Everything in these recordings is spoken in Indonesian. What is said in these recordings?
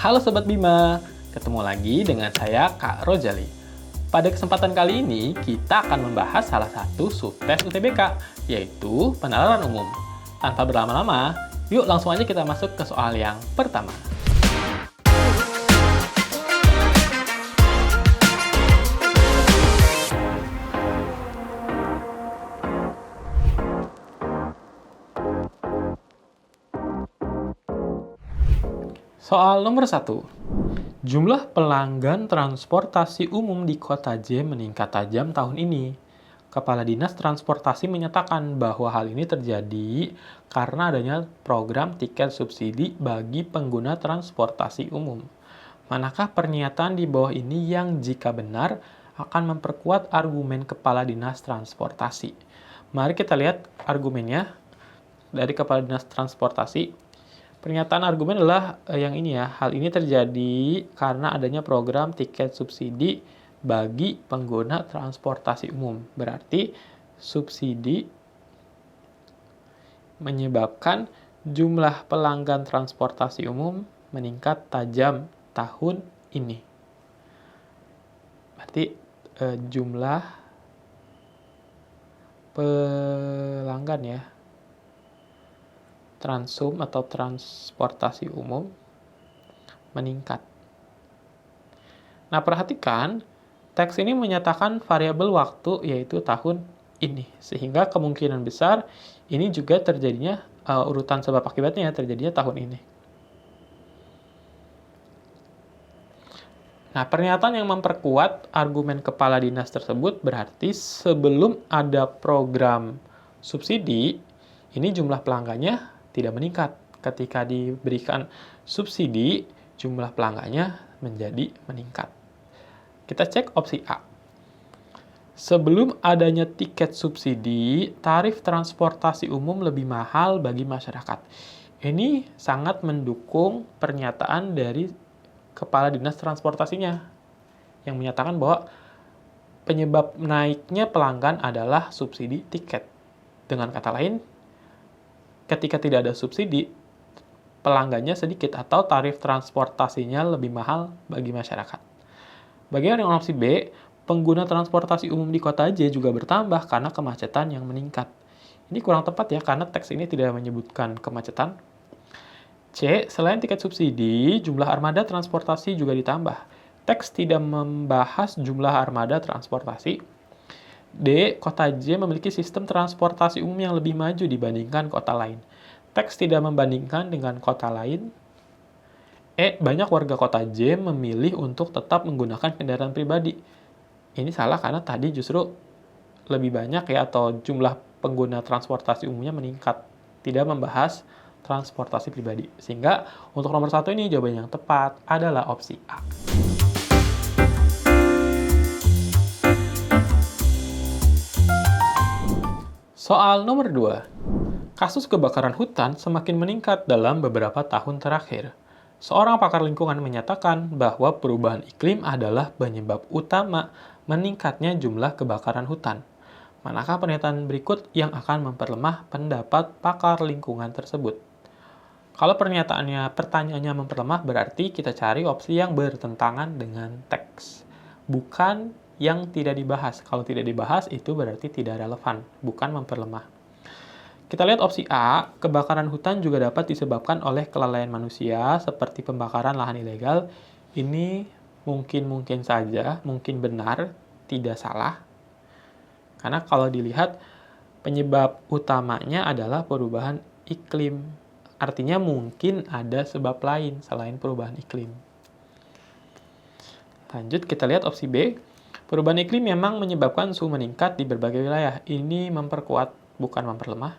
Halo Sobat Bima, ketemu lagi dengan saya Kak Rojali. Pada kesempatan kali ini, kita akan membahas salah satu subtes UTBK, yaitu penalaran umum. Tanpa berlama-lama, yuk langsung aja kita masuk ke soal yang pertama. Soal nomor 1. Jumlah pelanggan transportasi umum di Kota J meningkat tajam tahun ini. Kepala Dinas Transportasi menyatakan bahwa hal ini terjadi karena adanya program tiket subsidi bagi pengguna transportasi umum. Manakah pernyataan di bawah ini yang jika benar akan memperkuat argumen Kepala Dinas Transportasi? Mari kita lihat argumennya dari Kepala Dinas Transportasi. Pernyataan argumen adalah yang ini ya, hal ini terjadi karena adanya program tiket subsidi bagi pengguna transportasi umum. Berarti subsidi menyebabkan jumlah pelanggan transportasi umum meningkat tajam tahun ini. Berarti jumlah pelanggan ya, Transum atau transportasi umum meningkat. Nah, perhatikan, teks ini menyatakan variabel waktu yaitu tahun ini. Sehingga kemungkinan besar ini juga terjadinya urutan sebab akibatnya terjadinya tahun ini. Nah, pernyataan yang memperkuat argumen kepala dinas tersebut berarti sebelum ada program subsidi, ini jumlah pelanggannya tidak meningkat. Ketika diberikan subsidi, jumlah pelanggannya menjadi meningkat. Kita cek opsi A. Sebelum adanya tiket subsidi, tarif transportasi umum lebih mahal bagi masyarakat. Ini sangat mendukung pernyataan dari Kepala Dinas Transportasinya yang menyatakan bahwa penyebab naiknya pelanggan adalah subsidi tiket. Dengan kata lain, ketika tidak ada subsidi, pelanggannya sedikit atau tarif transportasinya lebih mahal bagi masyarakat. Bagaimana dengan opsi B? Pengguna transportasi umum di Kota J juga bertambah karena kemacetan yang meningkat. Ini kurang tepat ya, karena teks ini tidak menyebutkan kemacetan. C. Selain tiket subsidi, jumlah armada transportasi juga ditambah. Teks tidak membahas jumlah armada transportasi. D. Kota J memiliki sistem transportasi umum yang lebih maju dibandingkan kota lain. Teks tidak membandingkan dengan kota lain. E. Banyak warga Kota J memilih untuk tetap menggunakan kendaraan pribadi. Ini salah karena tadi justru lebih banyak ya, atau jumlah pengguna transportasi umumnya meningkat. Tidak membahas transportasi pribadi. Sehingga untuk nomor 1 ini jawaban yang tepat adalah opsi A. Soal nomor 2. Kasus kebakaran hutan semakin meningkat dalam beberapa tahun terakhir. Seorang pakar lingkungan menyatakan bahwa perubahan iklim adalah penyebab utama meningkatnya jumlah kebakaran hutan. Manakah pernyataan berikut yang akan memperlemah pendapat pakar lingkungan tersebut? Kalau pertanyaannya memperlemah, berarti kita cari opsi yang bertentangan dengan teks. Bukan yang tidak dibahas. Kalau tidak dibahas, itu berarti tidak relevan, bukan memperlemah. Kita lihat opsi A, kebakaran hutan juga dapat disebabkan oleh kelalaian manusia, seperti pembakaran lahan ilegal. Ini mungkin saja, mungkin benar, tidak salah. Karena kalau dilihat, penyebab utamanya adalah perubahan iklim. Artinya mungkin ada sebab lain selain perubahan iklim. Lanjut, kita lihat opsi B. Perubahan iklim memang menyebabkan suhu meningkat di berbagai wilayah. Ini memperkuat, bukan memperlemah.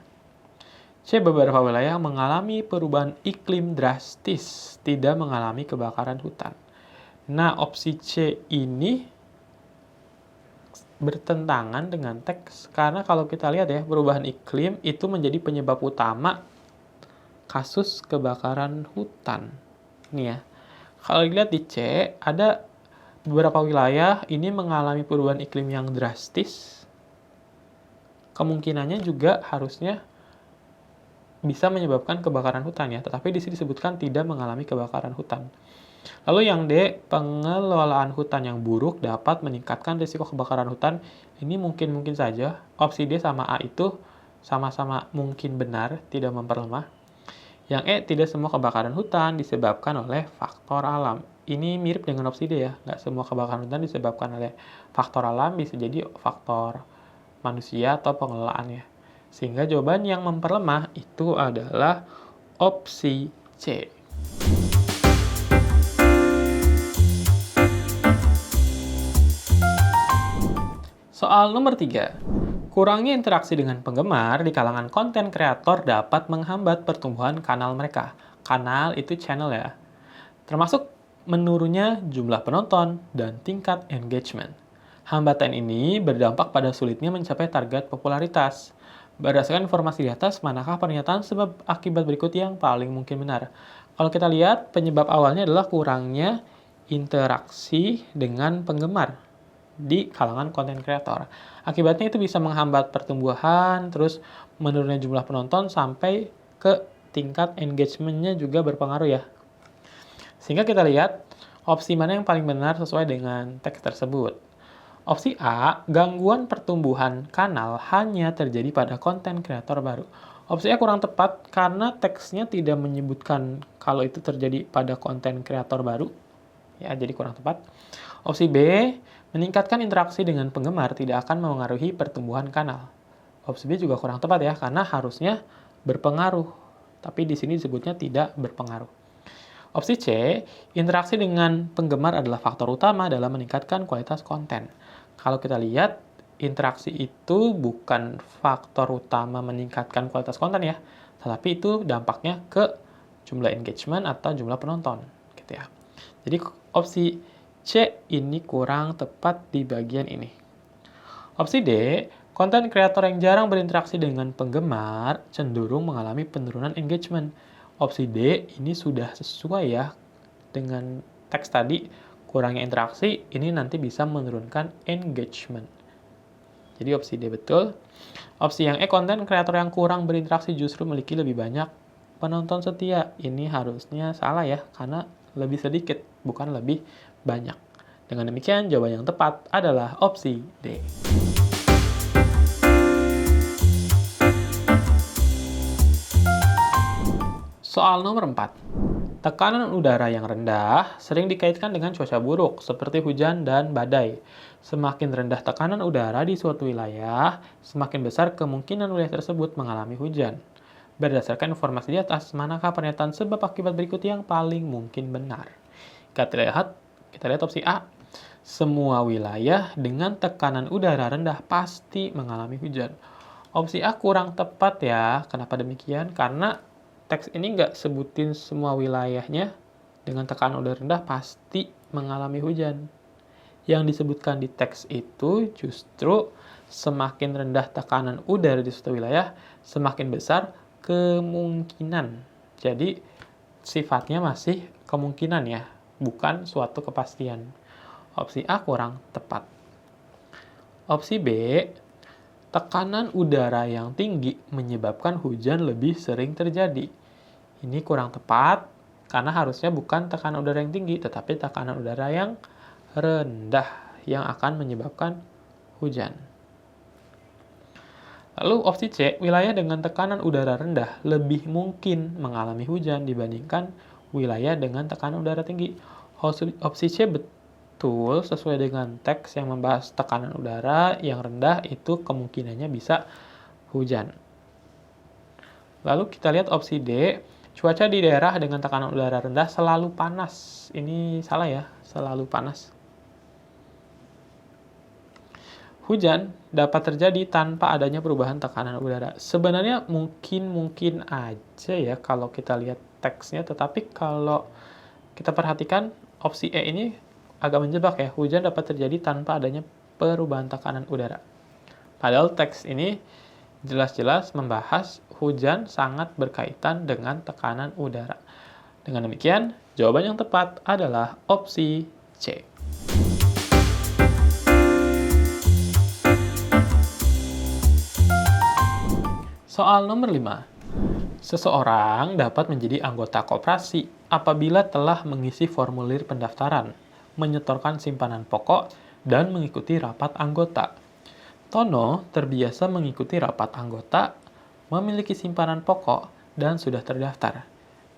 C. Beberapa wilayah mengalami perubahan iklim drastis, tidak mengalami kebakaran hutan. Nah, opsi C ini bertentangan dengan teks. Karena kalau kita lihat ya, perubahan iklim itu menjadi penyebab utama kasus kebakaran hutan. Ini ya. Kalau dilihat di C, ada beberapa wilayah ini mengalami perubahan iklim yang drastis. Kemungkinannya juga harusnya bisa menyebabkan kebakaran hutan ya, tetapi di sini disebutkan tidak mengalami kebakaran hutan. Lalu yang D, pengelolaan hutan yang buruk dapat meningkatkan risiko kebakaran hutan. Ini mungkin-mungkin saja. Opsi D sama A itu sama-sama mungkin benar, tidak memperlemah. Yang E, tidak semua kebakaran hutan disebabkan oleh faktor alam. Ini mirip dengan opsi D ya, nggak semua kebakaran hutan disebabkan oleh faktor alam, bisa jadi faktor manusia atau pengelolaannya. Sehingga jawaban yang memperlemah itu adalah opsi C. Soal nomor 3. Kurangnya interaksi dengan penggemar di kalangan konten kreator dapat menghambat pertumbuhan kanal mereka. Kanal itu channel ya. Termasuk menurunnya jumlah penonton dan tingkat engagement. Hambatan ini berdampak pada sulitnya mencapai target popularitas. Berdasarkan informasi di atas, manakah pernyataan sebab akibat berikut yang paling mungkin benar? Kalau kita lihat, penyebab awalnya adalah kurangnya interaksi dengan penggemar di kalangan konten kreator. Akibatnya itu bisa menghambat pertumbuhan, terus menurunnya jumlah penonton sampai ke tingkat engagement-nya juga berpengaruh ya. Sehingga kita lihat opsi mana yang paling benar sesuai dengan teks tersebut. Opsi A, gangguan pertumbuhan kanal hanya terjadi pada konten kreator baru. Opsi A kurang tepat karena teksnya tidak menyebutkan kalau itu terjadi pada konten kreator baru. Ya, jadi kurang tepat. Opsi B, meningkatkan interaksi dengan penggemar tidak akan memengaruhi pertumbuhan kanal. Opsi B juga kurang tepat ya, karena harusnya berpengaruh. Tapi di sini disebutnya tidak berpengaruh. Opsi C, interaksi dengan penggemar adalah faktor utama dalam meningkatkan kualitas konten. Kalau kita lihat, interaksi itu bukan faktor utama meningkatkan kualitas konten ya, tetapi itu dampaknya ke jumlah engagement atau jumlah penonton. Gitu ya. Jadi opsi C ini kurang tepat di bagian ini. Opsi D, konten kreator yang jarang berinteraksi dengan penggemar cenderung mengalami penurunan engagement. Opsi D ini sudah sesuai ya dengan teks tadi, kurangnya interaksi ini nanti bisa menurunkan engagement. Jadi opsi D betul. Opsi yang E, konten kreator yang kurang berinteraksi justru memiliki lebih banyak penonton setia. Ini harusnya salah ya, karena lebih sedikit, bukan lebih banyak. Dengan demikian, jawaban yang tepat adalah opsi D. Soal nomor 4. Tekanan udara yang rendah sering dikaitkan dengan cuaca buruk, seperti hujan dan badai. Semakin rendah tekanan udara di suatu wilayah, semakin besar kemungkinan wilayah tersebut mengalami hujan. Berdasarkan informasi di atas, manakah pernyataan sebab akibat berikut yang paling mungkin benar? Kita lihat opsi A. Semua wilayah dengan tekanan udara rendah pasti mengalami hujan. Opsi A kurang tepat ya. Kenapa demikian? Karena teks ini nggak sebutin semua wilayahnya dengan tekanan udara rendah pasti mengalami hujan. Yang disebutkan di teks itu justru semakin rendah tekanan udara di suatu wilayah, semakin besar kemungkinan. Jadi sifatnya masih kemungkinan ya, bukan suatu kepastian. Opsi A kurang tepat. Opsi B, tekanan udara yang tinggi menyebabkan hujan lebih sering terjadi. Ini kurang tepat karena harusnya bukan tekanan udara yang tinggi, tetapi tekanan udara yang rendah yang akan menyebabkan hujan. Lalu opsi C, wilayah dengan tekanan udara rendah lebih mungkin mengalami hujan dibandingkan wilayah dengan tekanan udara tinggi. Opsi C betul sesuai dengan teks yang membahas tekanan udara yang rendah itu kemungkinannya bisa hujan. Lalu kita lihat opsi D, cuaca di daerah dengan tekanan udara rendah selalu panas. Ini salah ya, selalu panas. Hujan dapat terjadi tanpa adanya perubahan tekanan udara. Sebenarnya mungkin aja ya kalau kita lihat teksnya, tetapi kalau kita perhatikan opsi E ini agak menjebak ya. Hujan dapat terjadi tanpa adanya perubahan tekanan udara. Padahal teks ini jelas-jelas membahas hujan sangat berkaitan dengan tekanan udara. Dengan demikian, jawaban yang tepat adalah opsi C. Soal nomor 5. Seseorang dapat menjadi anggota koperasi apabila telah mengisi formulir pendaftaran, menyetorkan simpanan pokok, dan mengikuti rapat anggota. Tono terbiasa mengikuti rapat anggota, memiliki simpanan pokok, dan sudah terdaftar.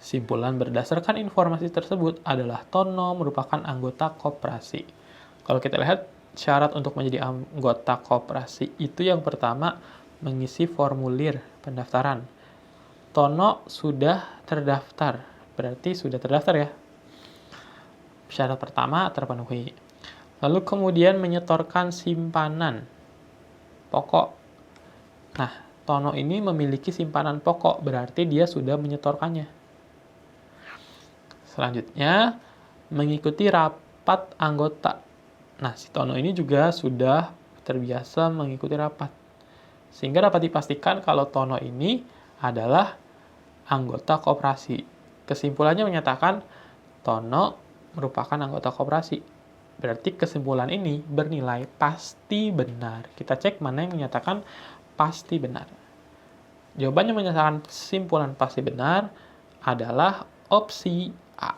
Simpulan berdasarkan informasi tersebut adalah Tono merupakan anggota koperasi. Kalau kita lihat syarat untuk menjadi anggota koperasi itu yang pertama mengisi formulir pendaftaran. Tono sudah terdaftar, berarti sudah terdaftar ya. Syarat pertama terpenuhi. Lalu kemudian menyetorkan simpanan pokok. Nah, Tono ini memiliki simpanan pokok, berarti dia sudah menyetorkannya. Selanjutnya, mengikuti rapat anggota. Nah, si Tono ini juga sudah terbiasa mengikuti rapat. Sehingga dapat dipastikan kalau Tono ini adalah anggota koperasi. Kesimpulannya menyatakan Tono merupakan anggota koperasi. Berarti kesimpulan ini bernilai pasti benar. Kita cek mana yang menyatakan pasti benar. Jawabannya menyatakan kesimpulan pasti benar adalah opsi A.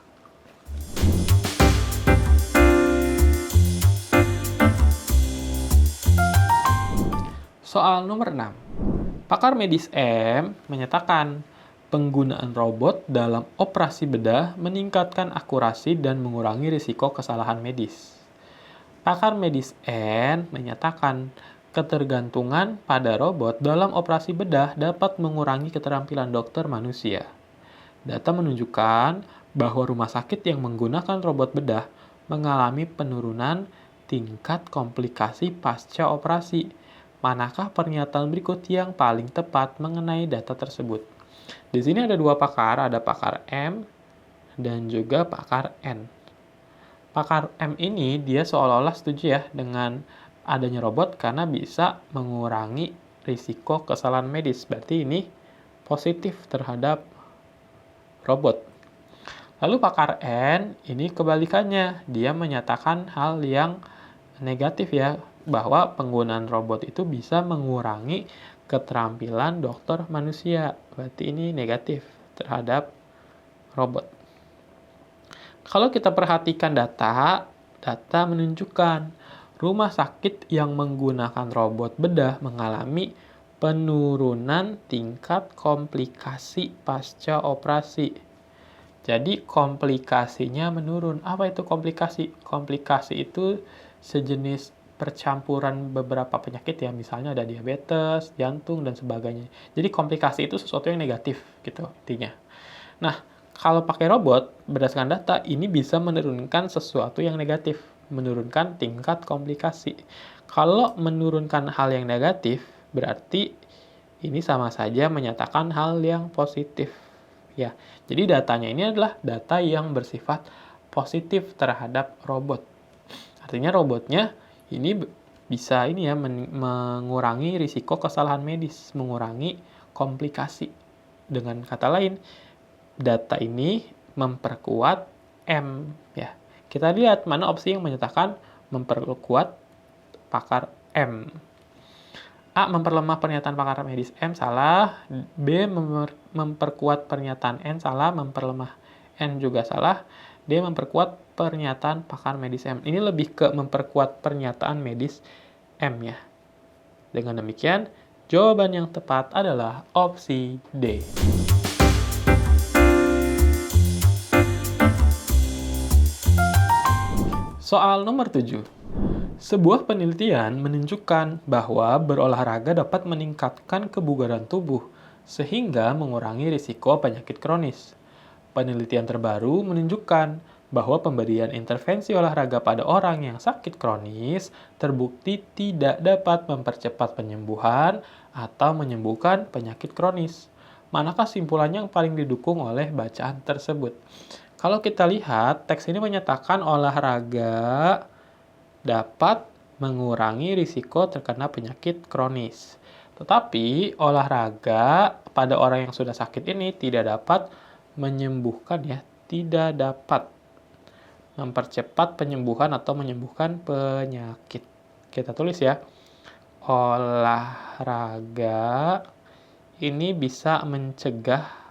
Soal nomor 6. Pakar medis M menyatakan penggunaan robot dalam operasi bedah meningkatkan akurasi dan mengurangi risiko kesalahan medis. Pakar medis N menyatakan ketergantungan pada robot dalam operasi bedah dapat mengurangi keterampilan dokter manusia. Data menunjukkan bahwa rumah sakit yang menggunakan robot bedah mengalami penurunan tingkat komplikasi pasca operasi. Manakah pernyataan berikut yang paling tepat mengenai data tersebut? Di sini ada dua pakar, ada pakar M dan juga pakar N. Pakar M ini dia seolah-olah setuju ya dengan adanya robot karena bisa mengurangi risiko kesalahan medis. Berarti ini positif terhadap robot. Lalu pakar N ini kebalikannya, dia menyatakan hal yang negatif ya, bahwa penggunaan robot itu bisa mengurangi keterampilan dokter manusia. Berarti ini negatif terhadap robot. Kalau kita perhatikan data menunjukkan rumah sakit yang menggunakan robot bedah mengalami penurunan tingkat komplikasi pasca operasi. Jadi komplikasinya menurun. Apa itu komplikasi? Komplikasi itu sejenis percampuran beberapa penyakit ya, misalnya ada diabetes, jantung, dan sebagainya. Jadi komplikasi itu sesuatu yang negatif gitu intinya. Nah, kalau pakai robot, berdasarkan data, ini bisa menurunkan sesuatu yang negatif, menurunkan tingkat komplikasi. Kalau menurunkan hal yang negatif, berarti ini sama saja menyatakan hal yang positif. Ya, jadi datanya ini adalah data yang bersifat positif terhadap robot. Artinya robotnya ini bisa mengurangi risiko kesalahan medis, mengurangi komplikasi. Dengan kata lain, data ini memperkuat M ya. Kita lihat mana opsi yang menyatakan memperkuat pakar M. A. Memperlemah pernyataan pakar medis M, salah. B. Memperkuat pernyataan N, salah. Memperlemah N juga salah. D. Memperkuat pernyataan pakar medis M. Ini lebih ke memperkuat pernyataan medis M ya. Dengan demikian, jawaban yang tepat adalah opsi D. Soal nomor 7. Sebuah penelitian menunjukkan bahwa berolahraga dapat meningkatkan kebugaran tubuh sehingga mengurangi risiko penyakit kronis. Penelitian terbaru menunjukkan bahwa pemberian intervensi olahraga pada orang yang sakit kronis terbukti tidak dapat mempercepat penyembuhan atau menyembuhkan penyakit kronis. Manakah simpulannya yang paling didukung oleh bacaan tersebut? Kalau kita lihat, teks ini menyatakan olahraga dapat mengurangi risiko terkena penyakit kronis. Tetapi olahraga pada orang yang sudah sakit ini tidak dapat menyembuhkan ya, tidak dapat mempercepat penyembuhan atau menyembuhkan penyakit. Kita tulis ya, olahraga ini bisa mencegah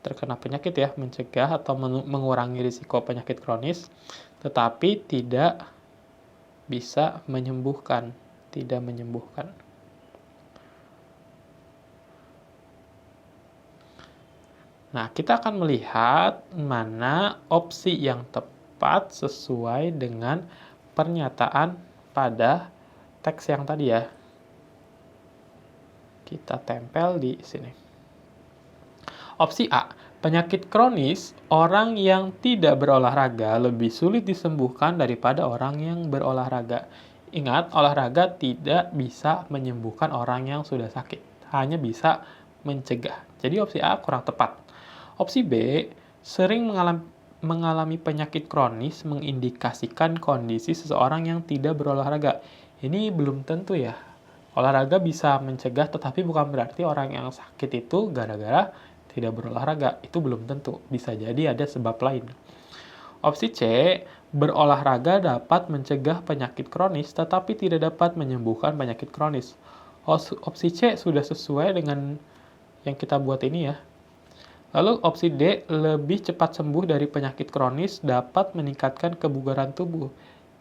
terkena penyakit ya, mencegah atau mengurangi risiko penyakit kronis, tetapi tidak bisa menyembuhkan, tidak menyembuhkan. Nah, kita akan melihat mana opsi yang tepat sesuai dengan pernyataan pada teks yang tadi ya. Kita tempel di sini. Opsi A, penyakit kronis orang yang tidak berolahraga lebih sulit disembuhkan daripada orang yang berolahraga. Ingat, olahraga tidak bisa menyembuhkan orang yang sudah sakit, hanya bisa mencegah. Jadi opsi A kurang tepat. Opsi B, sering mengalami penyakit kronis mengindikasikan kondisi seseorang yang tidak berolahraga. Ini belum tentu ya. Olahraga bisa mencegah, tetapi bukan berarti orang yang sakit itu gara-gara tidak berolahraga. Itu belum tentu. Bisa jadi ada sebab lain. Opsi C, berolahraga dapat mencegah penyakit kronis, tetapi tidak dapat menyembuhkan penyakit kronis. Opsi C sudah sesuai dengan yang kita buat ini ya. Lalu opsi D, lebih cepat sembuh dari penyakit kronis dapat meningkatkan kebugaran tubuh.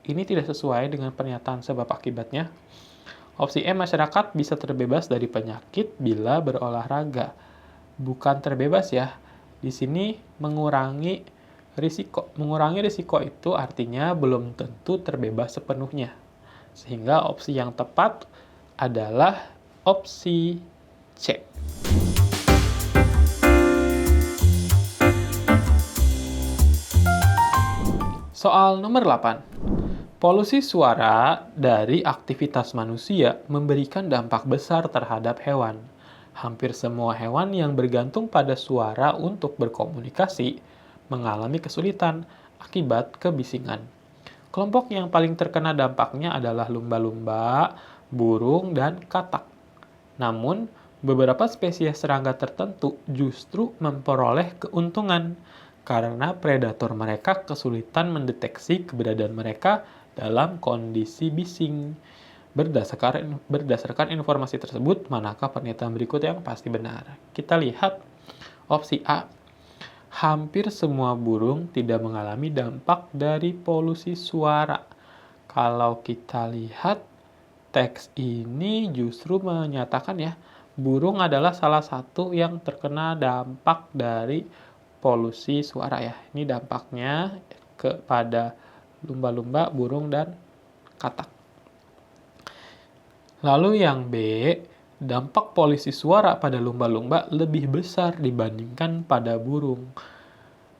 Ini tidak sesuai dengan pernyataan sebab akibatnya. Opsi E, masyarakat bisa terbebas dari penyakit bila berolahraga. Bukan terbebas ya. Di sini mengurangi risiko. Mengurangi risiko itu artinya belum tentu terbebas sepenuhnya. Sehingga opsi yang tepat adalah opsi C. Soal nomor 8. Polusi suara dari aktivitas manusia memberikan dampak besar terhadap hewan. Hampir semua hewan yang bergantung pada suara untuk berkomunikasi mengalami kesulitan akibat kebisingan. Kelompok yang paling terkena dampaknya adalah lumba-lumba, burung, dan katak. Namun, beberapa spesies serangga tertentu justru memperoleh keuntungan karena predator mereka kesulitan mendeteksi keberadaan mereka dalam kondisi bising. Berdasarkan informasi tersebut, manakah pernyataan berikut yang pasti benar? Kita lihat opsi A. Hampir semua burung tidak mengalami dampak dari polusi suara. Kalau kita lihat teks ini justru menyatakan ya, burung adalah salah satu yang terkena dampak dari polusi suara ya. Ini dampaknya kepada lumba-lumba, burung, dan katak. Lalu yang B, dampak polusi suara pada lumba-lumba lebih besar dibandingkan pada burung.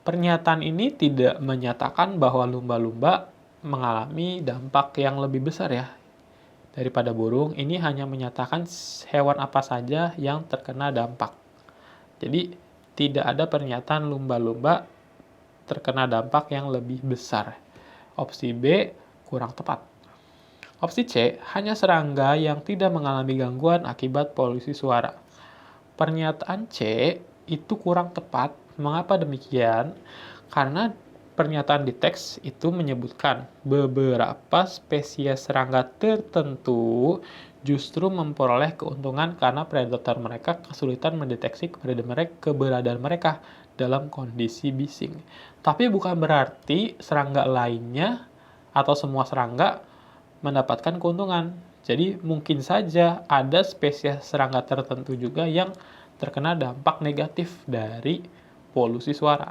Pernyataan ini tidak menyatakan bahwa lumba-lumba mengalami dampak yang lebih besar ya daripada burung. Ini hanya menyatakan hewan apa saja yang terkena dampak. Jadi tidak ada pernyataan lumba-lumba terkena dampak yang lebih besar. Opsi B kurang tepat. Opsi C, hanya serangga yang tidak mengalami gangguan akibat polusi suara. Pernyataan C itu kurang tepat. Mengapa demikian? Karena pernyataan di teks itu menyebutkan beberapa spesies serangga tertentu justru memperoleh keuntungan karena predator mereka kesulitan mendeteksi keberadaan mereka dalam kondisi bising. Tapi bukan berarti serangga lainnya atau semua serangga mendapatkan keuntungan. Jadi mungkin saja ada spesies serangga tertentu juga yang terkena dampak negatif dari polusi suara.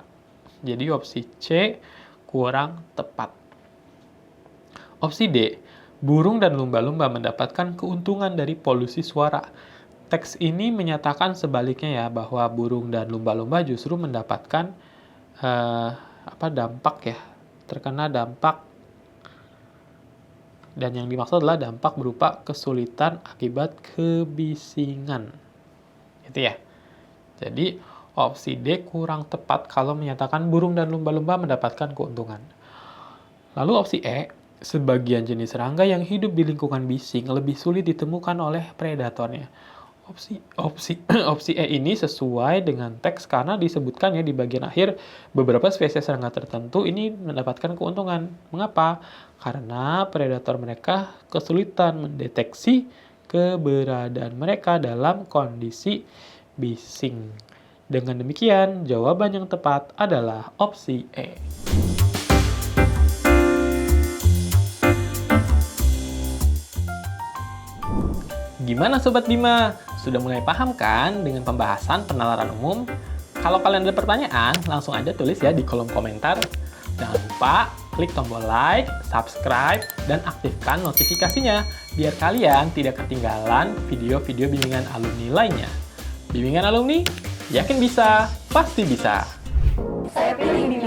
Jadi opsi C kurang tepat. Opsi D, burung dan lumba-lumba mendapatkan keuntungan dari polusi suara. Teks ini menyatakan sebaliknya ya, bahwa burung dan lumba-lumba justru mendapatkan dampak ya, terkena dampak, dan yang dimaksud adalah dampak berupa kesulitan akibat kebisingan. Gitu ya. Jadi opsi D kurang tepat kalau menyatakan burung dan lumba-lumba mendapatkan keuntungan. Lalu opsi E, sebagian jenis serangga yang hidup di lingkungan bising lebih sulit ditemukan oleh predatornya. Opsi E ini sesuai dengan teks karena disebutkan ya di bagian akhir beberapa spesies serangga tertentu ini mendapatkan keuntungan. Mengapa? Karena predator mereka kesulitan mendeteksi keberadaan mereka dalam kondisi bising. Dengan demikian, jawaban yang tepat adalah opsi E. Gimana Sobat Bima? Sudah mulai paham kan dengan pembahasan penalaran umum? Kalau kalian ada pertanyaan, langsung aja tulis ya di kolom komentar. Jangan lupa klik tombol like, subscribe, dan aktifkan notifikasinya biar kalian tidak ketinggalan video-video bimbingan alumni lainnya. Bimbingan alumni, yakin bisa, pasti bisa. Saya pilih bimbingan